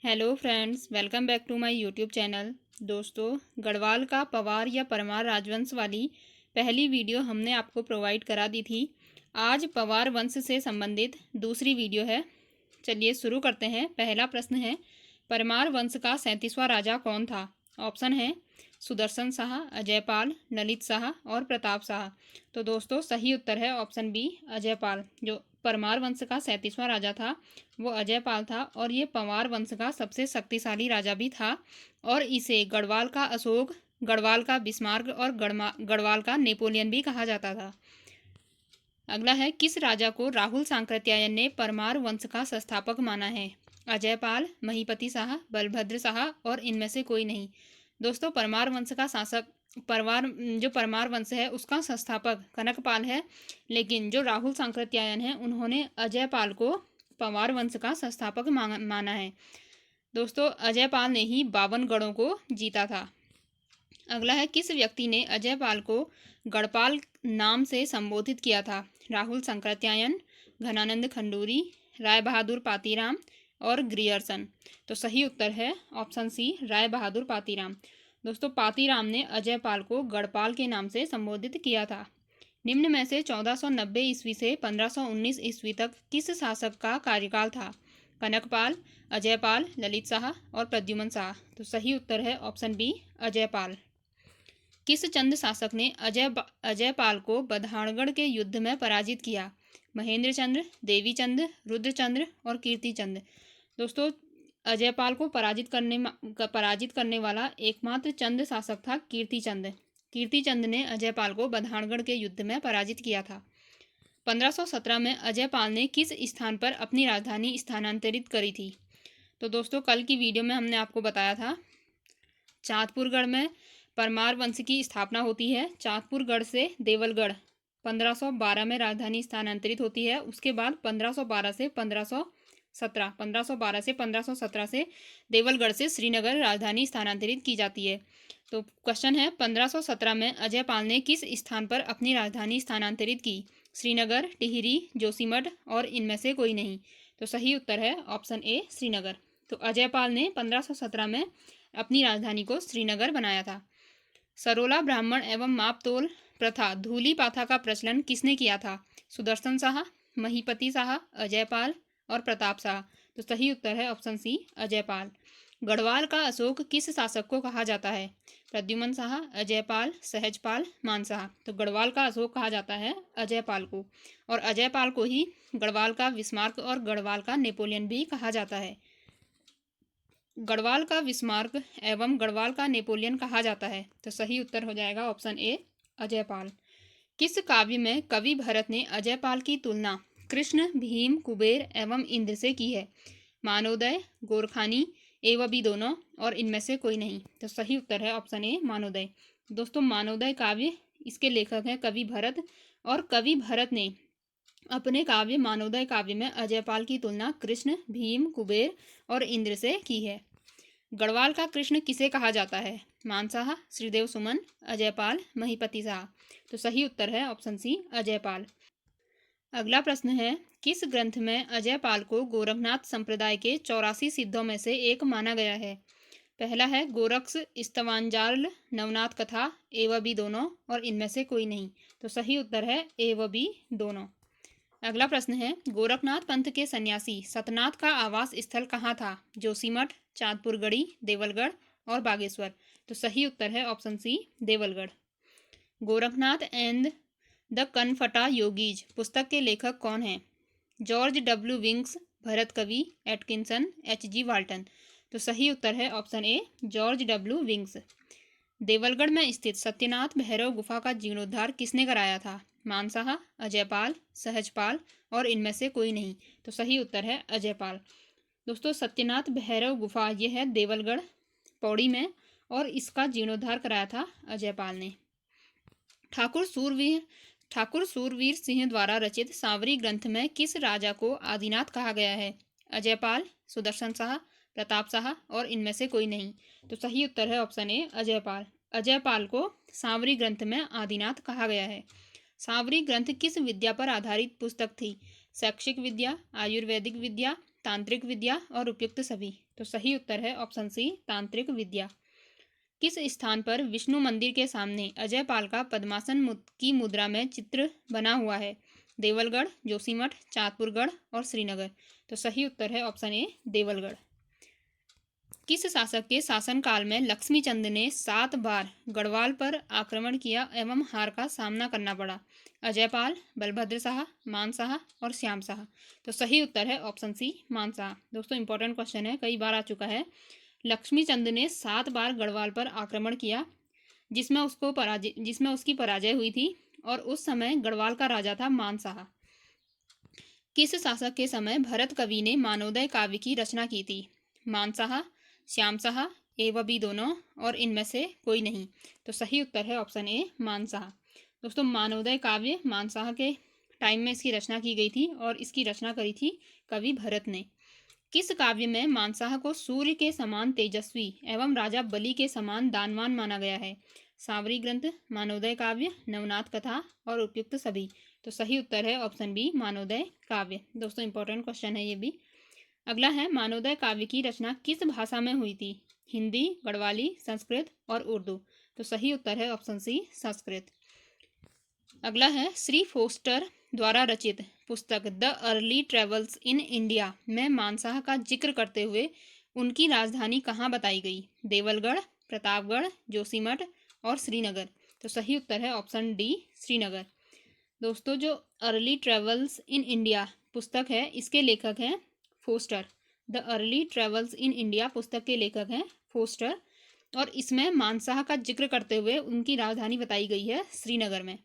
Hello friends, welcome back to my YouTube channel. दोस्तों, गढ़वाल का पवार या परमार राजवंश वाली पहली वीडियो हमने आपको प्रोवाइड करा दी थी। आज पवार वंश से संबंधित दूसरी वीडियो है। चलिए शुरू करते हैं। पहला प्रश्न है, परमार वंश का 37वां राजा कौन था? ऑप्शन है सुदर्शन शाह, अजयपाल, ललित शाह और प्रताप शाह। तो दोस्तों, सही उत्तर है ऑप्शन बी, अजयपाल। जो परमार वंश का 37वां राजा था वो अजयपाल था और ये पंवार वंश का सबसे शक्तिशाली राजा भी था और इसे गढ़वाल का अशोक, गढ़वाल का बिस्मार्क और गढ़वाल का नेपोलियन भी कहा जाता था। अगला है, किस राजा को राहुल सांकृत्यायन ने परमार वंश का संस्थापक माना है? अजयपाल, महीपति शाह, बलभद्र शाह और इनमें से कोई नहीं। दोस्तों, परमार वंश का शासक परमार वंश है उसका संस्थापक कनकपाल है, लेकिन जो राहुल सांकृत्यायन है उन्होंने अजयपाल को पंवार वंश का संस्थापक माना है। दोस्तों, अजयपाल ने ही 52 गढ़ों को जीता था। अगला है, किस व्यक्ति ने अजयपाल को गढ़पाल नाम से संबोधित किया था? राहुल सांकृत्यायन, घनानंद खंडूरी, राय बहादुर पातीराम और ग्रियर्सन। तो सही उत्तर है ऑप्शन सी, राय बहादुर पातीराम। दोस्तों, पातीराम ने अजयपाल को गढ़पाल के नाम से संबोधित किया था। निम्न में से 1490 ईस्वी से 1519 ईस्वी तक किस शासक का कार्यकाल था? कनकपाल, अजयपाल, ललित शाह और प्रद्युमन शाह। तो सही उत्तर है ऑप्शन बी, अजयपाल। किस चंद शासक ने अजयपाल को बधानगढ़ के युद्ध में पराजित किया? महेंद्र चंद्र, देवी चंद, रुद्रचंद्र और कीर्ति चंद। दोस्तों, अजयपाल को पराजित करने वाला एकमात्र चंद शासक था कीर्ति चंद। कीर्ति चंद ने अजयपाल को बधानगढ़ के युद्ध में पराजित किया था। 1517 में अजयपाल ने किस स्थान पर अपनी राजधानी स्थानांतरित करी थी? तो दोस्तों, कल की वीडियो में हमने आपको बताया था चाँदपुरगढ़ में परमार वंश की स्थापना होती है। चाँदपुरगढ़ से देवलगढ़ 1512 में राजधानी स्थानांतरित होती है। उसके बाद 1512 से 1517 से देवलगढ़ से श्रीनगर राजधानी स्थानांतरित की जाती है। तो क्वेश्चन है, 1517 में अजयपाल ने किस स्थान पर अपनी राजधानी स्थानांतरित की? श्रीनगर, टिहरी, जोशीमठ और इनमें से कोई नहीं। तो सही उत्तर है ऑप्शन ए, श्रीनगर। तो अजयपाल ने 1517 में अपनी राजधानी को श्रीनगर बनाया था। सरोला ब्राह्मण एवं मापतोल प्रथा धूली पाथा का प्रचलन किसने किया था? सुदर्शन शाह, महीपति शाह, अजयपाल और प्रताप शाह। तो सही उत्तर है ऑप्शन सी, अजयपाल। गढ़वाल का अशोक किस शासक को कहा जाता है? प्रद्युमन शाह, अजयपाल, सहजपाल, मानशाह। तो गढ़वाल का अशोक कहा जाता है अजयपाल को और अजयपाल को ही गढ़वाल का बिस्मार्क और गढ़वाल का नेपोलियन भी कहा जाता है। गढ़वाल का बिस्मार्क एवं गढ़वाल का नेपोलियन कहा जाता है। तो सही उत्तर हो जाएगा ऑप्शन ए, अजयपाल। किस काव्य में कवि भरत ने अजयपाल की तुलना कृष्ण, भीम, कुबेर एवं इंद्र से की है? मानवोदय, गोरखानी एवं भी दोनों और इनमें से कोई नहीं। तो सही उत्तर है ऑप्शन ए, मानवोदय। दोस्तों, मानवोदय काव्य, इसके लेखक हैं कवि भरत और कवि भरत ने अपने काव्य मानवोदय काव्य में अजयपाल की तुलना कृष्ण, भीम, कुबेर और इंद्र से की है। गढ़वाल का कृष्ण किसे कहा जाता है? मानशाह, श्रीदेव सुमन, अजयपाल, महीपति शाह। तो सही उत्तर है ऑप्शन सी, अजयपाल। अगला प्रश्न है, किस ग्रंथ में अजयपाल को गोरखनाथ संप्रदाय के 84 सिद्धों में से एक माना गया है? पहला है गोरक्ष स्तवांजाल नवनाथ कथा, ए व बी दोनों और इनमें से कोई नहीं। तो सही उत्तर है ए व बी दोनों। अगला प्रश्न है, गोरखनाथ पंथ के सन्यासी सतनाथ का आवास स्थल कहाँ था? जोशीमठ, चाँदपुरगढ़ी, देवलगढ़ और बागेश्वर। तो सही उत्तर है option C, Devalgarh. Gorakhnath and the Kanphata yogis पुस्तक के लेखक कौन हैं? जॉर्ज डब्ल्यू विंग्स, भरत कवि, एटकिंसन, एच.जी. वाल्टन। तो सही उत्तर है option A, George W wings. Devalgarh में स्थित सत्यनाथ भैरव गुफा का जीर्णोद्धार किसने कराया था? मानशाह, अजयपाल, सहजपाल और इनमें से कोई नहीं। तो सही उत्तर है अजयपाल। दोस्तों, सत्यनाथ भैरव गुफा ये है देवलगढ़ पौड़ी में और इसका जीर्णोद्धार कराया था अजयपाल ने। ठाकुर सूरवीर सिंह द्वारा रचित सांवरी ग्रंथ में किस राजा को आदिनाथ कहा गया है? अजयपाल, सुदर्शन शाह, प्रताप शाह और इनमें से कोई नहीं। तो सही उत्तर है ऑप्शन ए, अजयपाल। अजयपाल को सांवरी ग्रंथ में आदिनाथ कहा गया है। सांवरी ग्रंथ किस विद्या पर आधारित पुस्तक थी? शैक्षिक विद्या, आयुर्वेदिक विद्या, तांत्रिक विद्या और उपयुक्त सभी। तो सही उत्तर है ऑप्शन सी तांत्रिक विद्या। किस स्थान पर विष्णु मंदिर के सामने अजयपाल का पद्मासन की मुद्रा में चित्र बना हुआ है? देवलगढ़, जोशीमठ, चाँदपुरगढ़ और श्रीनगर। तो सही उत्तर है ऑप्शन ए देवलगढ़। किस शासक के शासनकाल में लक्ष्मीचंद ने 7 बार गढ़वाल पर आक्रमण किया एवं हार का सामना करना पड़ा? अजयपाल, बलभद्र शाह, मान शाह और श्याम शाह। तो सही उत्तर है ऑप्शन सी मान शाह। दोस्तों इंपॉर्टेंट क्वेश्चन है, कई बार आ चुका है। लक्ष्मीचंद ने 7 बार गढ़वाल पर आक्रमण किया जिसमें उसकी पराजय हुई थी और उस समय गढ़वाल का राजा था मान शाह। किस शासक के समय भरत कवि ने मानवोदय काव्य की रचना की थी? मान शाह, श्याम शाह, ए व बी दोनों और इनमें से कोई नहीं। तो सही उत्तर है ऑप्शन ए मान शाह। दोस्तों मानवोदय काव्य मान शाह के टाइम में इसकी रचना की गई थी और इसकी रचना करी थी कवि भरत ने। किस काव्य में मानसाह को सूर्य के समान तेजस्वी एवं राजा बलि के समान दानवान माना गया है? सांवरी ग्रंथ, मानवोदय काव्य, नवनाथ कथा और उपयुक्त सभी। तो सही उत्तर है ऑप्शन बी मानवोदय काव्य। दोस्तों इंपॉर्टेंट क्वेश्चन है ये भी। अगला है मानवोदय काव्य की रचना किस भाषा में हुई थी? हिंदी, गढ़वाली, संस्कृत और उर्दू। तो सही उत्तर है ऑप्शन सी संस्कृत। अगला है श्री फोस्टर द्वारा रचित पुस्तक the early travels in India में मानसाह का जिक्र करते हुए उनकी राजधानी कहाँ बताई गई? देवलगढ़, प्रतापगढ़, जोशीमठ और श्रीनगर। तो सही उत्तर है ऑप्शन डी श्रीनगर। दोस्तों जो अर्ली ट्रेवल्स इन इंडिया पुस्तक है इसके लेखक हैं Foster. The early travels in India पुस्तक के लेखक हैं फोस्टर और इसमें मानसाह का जिक्र करते हुए उनकी राजधानी बताई गई है श्रीनगर में।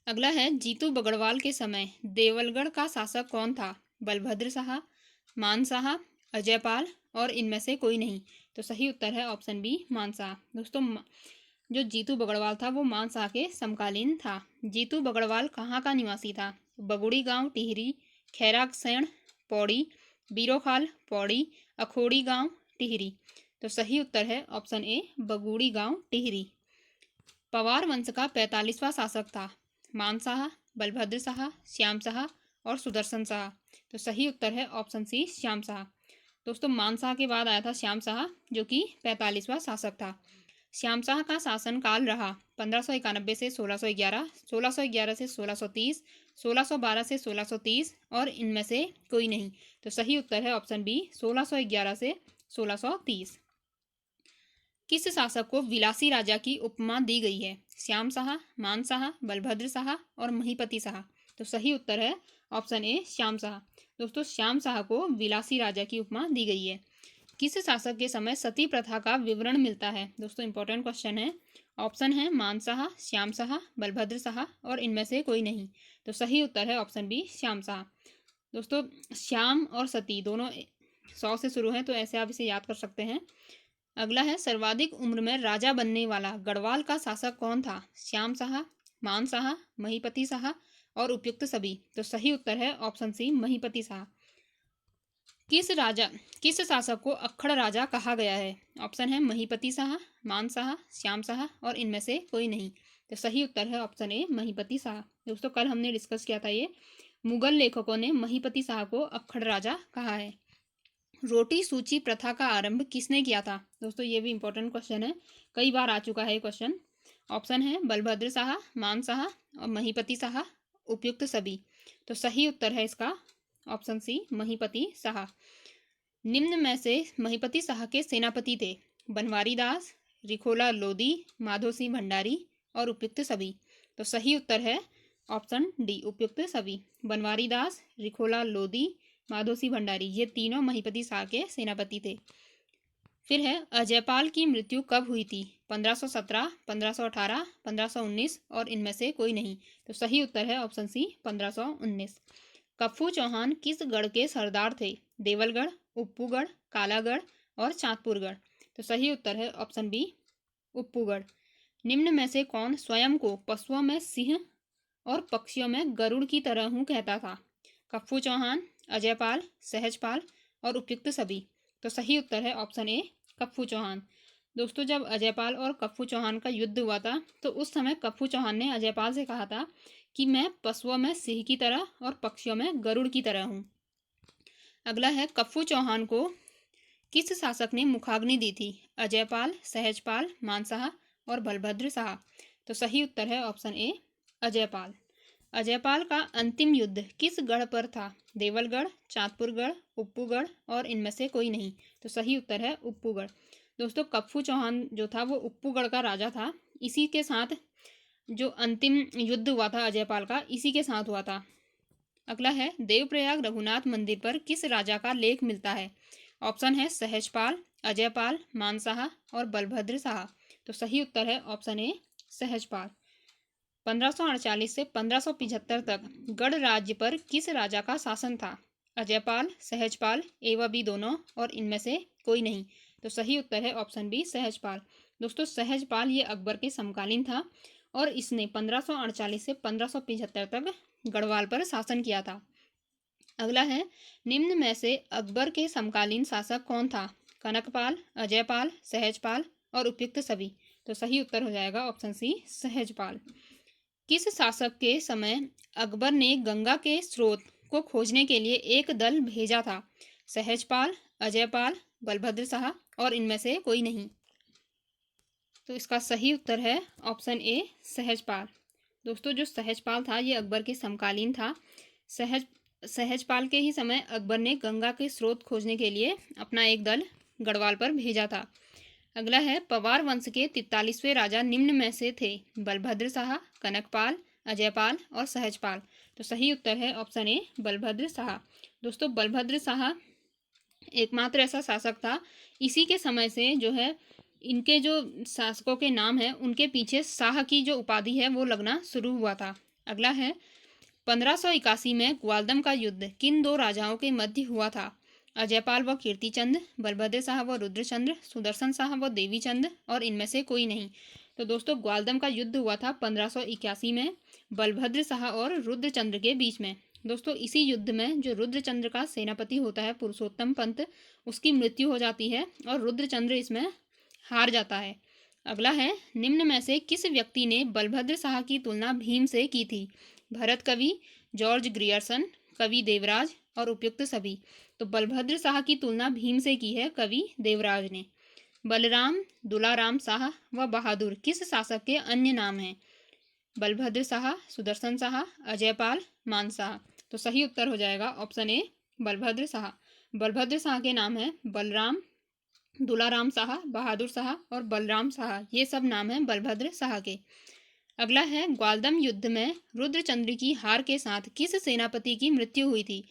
अगला है जीतू बगड़वाल के समय देवलगढ़ का शासक कौन था? बलभद्र शाह, मान शाह, अजयपाल और इनमें से कोई नहीं। तो सही उत्तर है ऑप्शन बी मान शाह। दोस्तों जो जीतू बगड़वाल था वो मान शाह के समकालीन था। जीतू बगड़वाल कहाँ का निवासी था? बगुड़ी गांव टिहरी, खैरासैण पौड़ी, बीरोखाल पौड़ी, अखोड़ी गांव टिहरी। तो सही उत्तर है ऑप्शन ए बगुड़ी गांव टिहरी। पवार वंश का 45वां शासक था? मान शाह, बलभद्र शाह, श्याम शाह और सुदर्शन शाह। तो सही उत्तर है ऑप्शन सी श्याम शाह। दोस्तों मान शाह के बाद आया था श्याम शाह जो कि 45वां शासक था। श्याम शाह का शासनकाल रहा 1591 से 1611, 1611 से 1630, 1612 से 1630 और इनमें से कोई नहीं। तो सही उत्तर है ऑप्शन बी 1611 से 1630। किस शासक को विलासी राजा की उपमा दी गई है? श्याम शाह, मान शाह, बलभद्र शाह और महीपति शाह। तो सही उत्तर है ऑप्शन ए श्याम शाह। दोस्तों श्याम शाह को विलासी राजा की उपमा दी गई है। किस शासक के समय सती प्रथा का विवरण मिलता है? दोस्तों इंपॉर्टेंट क्वेश्चन है। ऑप्शन है मान शाह, श्याम शाह, बलभद्र शाह और इनमें से कोई नहीं। तो सही उत्तर है ऑप्शन बी श्याम शाह। दोस्तों श्याम और सती दोनों 100 से शुरू हैं तो ऐसे आप इसे याद कर सकते हैं। अगला है सर्वाधिक उम्र में राजा बनने वाला गढ़वाल का शासक कौन था? श्याम शाह, मान शाह, महीपति शाह और उपयुक्त सभी। तो सही उत्तर है ऑप्शन सी महीपति शाह। किस शासक को अक्खड़ राजा कहा गया है? ऑप्शन है महीपति शाह, मान शाह, श्याम शाह और इनमें से कोई नहीं। तो सही उत्तर है ऑप्शन ए महीपति शाह। दोस्तों कल हमने डिस्कस किया था ये मुगल लेखकों ने महीपति शाह को अक्खड़ राजा कहा है। रोटी सूची प्रथा का आरंभ किसने किया था? दोस्तों ये भी इंपॉर्टेंट क्वेश्चन है, कई बार आ चुका है ये क्वेश्चन। ऑप्शन है बलभद्र शाह, मान शाह और महीपति शाह, उपयुक्त सभी। तो सही उत्तर है इसका ऑप्शन सी महीपति शाह। निम्न में से महीपति शाह के सेनापति थे? बनवारी दास, रिखोला लोदी, माधो सिंह भंडारी और उपयुक्त सभी। तो सही उत्तर है ऑप्शन डी उपयुक्त सभी। बनवारी दास, रिखोला लोदी, माधो सिंह भंडारी ये तीनों महीपति शाह के सेनापति थे। फिर है अजयपाल की मृत्यु कब हुई थी? 1517, 1518, 1519 और इनमें से कोई नहीं। तो सही उत्तर है ऑप्शन सी 1519। कप्फू चौहान किस गढ़ के सरदार थे? देवलगढ़, उप्पूगढ़, कालागढ़ और चाँदपुरगढ़। तो सही उत्तर है ऑप्शन बी उप्पूगढ़। निम्न में से कौन स्वयं को पशुओं में सिंह और पक्षियों में गरुड़ की तरह हूँ कहता था? कप्फू चौहान, अजयपाल, सहजपाल और उपयुक्त सभी। तो सही उत्तर है ऑप्शन ए कप्फू चौहान। दोस्तों जब अजयपाल और कप्फू चौहान का युद्ध हुआ था तो उस समय कप्फू चौहान ने अजयपाल से कहा था कि मैं पशुओं में सिंह की तरह और पक्षियों में गरुड़ की तरह हूँ। अगला है कप्फू चौहान को किस शासक ने मुखाग्नि दी थी? अजयपाल, सहजपाल, मानसाह और बलभद्र शाह। तो सही उत्तर है ऑप्शन ए अजयपाल। अजयपाल का अंतिम युद्ध किस गढ़ पर था? देवलगढ़, चांदपुरगढ़, उप्पूगढ़ और इनमें से कोई नहीं। तो सही उत्तर है उप्पूगढ़। दोस्तों कप्फू चौहान जो था वो उप्पूगढ़ का राजा था। इसी के साथ जो अंतिम युद्ध हुआ था अजयपाल का, इसी के साथ हुआ था। अगला है देवप्रयाग रघुनाथ मंदिर पर किस राजा का लेख मिलता है? ऑप्शन है सहजपाल, अजयपाल, मानसाह और बलभद्र शाह। तो सही उत्तर है ऑप्शन ए सहजपाल। 1548 से 1575 तक गढ़ राज्य पर किस राजा का शासन था? अजयपाल, सहजपाल, ए व बी दोनों और इनमें से कोई नहीं। तो सही उत्तर है ऑप्शन बी सहजपाल। दोस्तों सहजपाल ये अकबर के समकालीन था और इसने 1548 से 1575 तक गढ़वाल पर शासन किया था। अगला है निम्न में से अकबर के समकालीन शासक कौन था? कनकपाल, अजयपाल, सहजपाल और उपयुक्त सभी। तो सही उत्तर हो जाएगा ऑप्शन सी सहजपाल। किस शासक के समय अकबर ने गंगा के स्रोत को खोजने के लिए एक दल भेजा था? सहजपाल, अजयपाल, बलभद्र शाह और इनमें से कोई नहीं। तो इसका सही उत्तर है ऑप्शन ए सहजपाल। दोस्तों जो सहजपाल था ये अकबर के समकालीन था। सहजपाल के ही समय अकबर ने गंगा के स्रोत खोजने के लिए अपना एक दल गढ़वाल पर भेजा था। अगला है पवार वंश के 43वें राजा निम्न में से थे? बलभद्र शाह, कनकपाल, अजयपाल और सहजपाल। तो सही उत्तर है ऑप्शन ए बलभद्र शाह। दोस्तों बलभद्र शाह एकमात्र ऐसा शासक था, इसी के समय से जो है इनके जो शासकों के नाम हैं उनके पीछे शाह की जो उपाधि है वो लगना शुरू हुआ था। अगला है 1581 में ग्वालदम का युद्ध किन दो राजाओं के मध्य हुआ था? अजयपाल व कीर्तिचंद, बलभद्र शाह व रुद्रचंद्र, सुदर्शन शाह व देवीचंद और इनमें से कोई नहीं। तो दोस्तों ग्वालदम का युद्ध हुआ था 1581 में बलभद्र शाह और रुद्रचंद्र के बीच में। दोस्तों इसी युद्ध में जो रुद्रचंद्र का सेनापति होता है पुरुषोत्तम पंत, उसकी मृत्यु हो जाती है और रुद्रचंद्र इसमें हार जाता है। अगला है निम्न में से किस व्यक्ति ने बलभद्र शाह की तुलना भीम से की थी? भरत कवि, जॉर्ज ग्रियर्सन, कवि देवराज और उपयुक्त सभी। तो बलभद्र शाह की तुलना भीम से की है कवि देवराज ने। बलराम, दुलाराम शाह व बहादुर किस शासक के अन्य नाम हैं? बलभद्र शाह, सुदर्शन शाह, अजयपाल, मानशाह। तो सही उत्तर हो जाएगा ऑप्शन ए बलभद्र शाह। बलभद्र शाह के नाम है बलराम, दुलाराम शाह, बहादुर शाह और बलराम शाह। ये सब नाम हैं बलभद्र शाह के। अगला है ग्वालदम युद्ध में रुद्रचंद्र की हार के साथ किस सेनापति की मृत्यु हुई थी?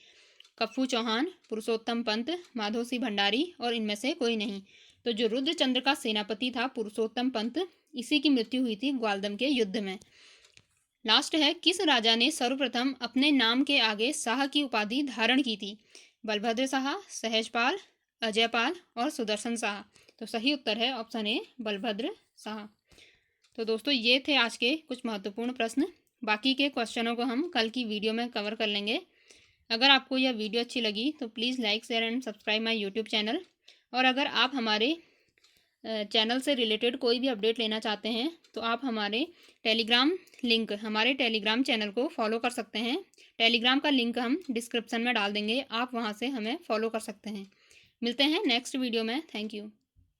कप्फू चौहान, पुरुषोत्तम पंत, माधो सिंह भंडारी और इनमें से कोई नहीं। तो जो रुद्रचंद्र का सेनापति था पुरुषोत्तम पंत, इसी की मृत्यु हुई थी ग्वालदम के युद्ध में। लास्ट है किस राजा ने सर्वप्रथम अपने नाम के आगे शाह की उपाधि धारण की थी? बलभद्र शाह, सहजपाल, अजयपाल और सुदर्शन शाह। तो सही उत्तर है ऑप्शन ए बलभद्र शाह। तो दोस्तों ये थे आज के कुछ महत्वपूर्ण प्रश्न। बाकी के क्वेश्चनों को हम कल की वीडियो में कवर कर लेंगे। अगर आपको यह वीडियो अच्छी लगी तो please like, share and subscribe my YouTube channel. और अगर आप हमारे चैनल से रिलेटेड कोई भी अपडेट लेना चाहते हैं तो आप हमारे टेलीग्राम चैनल को फॉलो कर सकते हैं। टेलीग्राम का लिंक हम डिस्क्रिप्शन में डाल देंगे, आप वहां से हमें फॉलो कर सकते हैं। मिलते हैं नेक्स्ट वीडियो में। Thank you.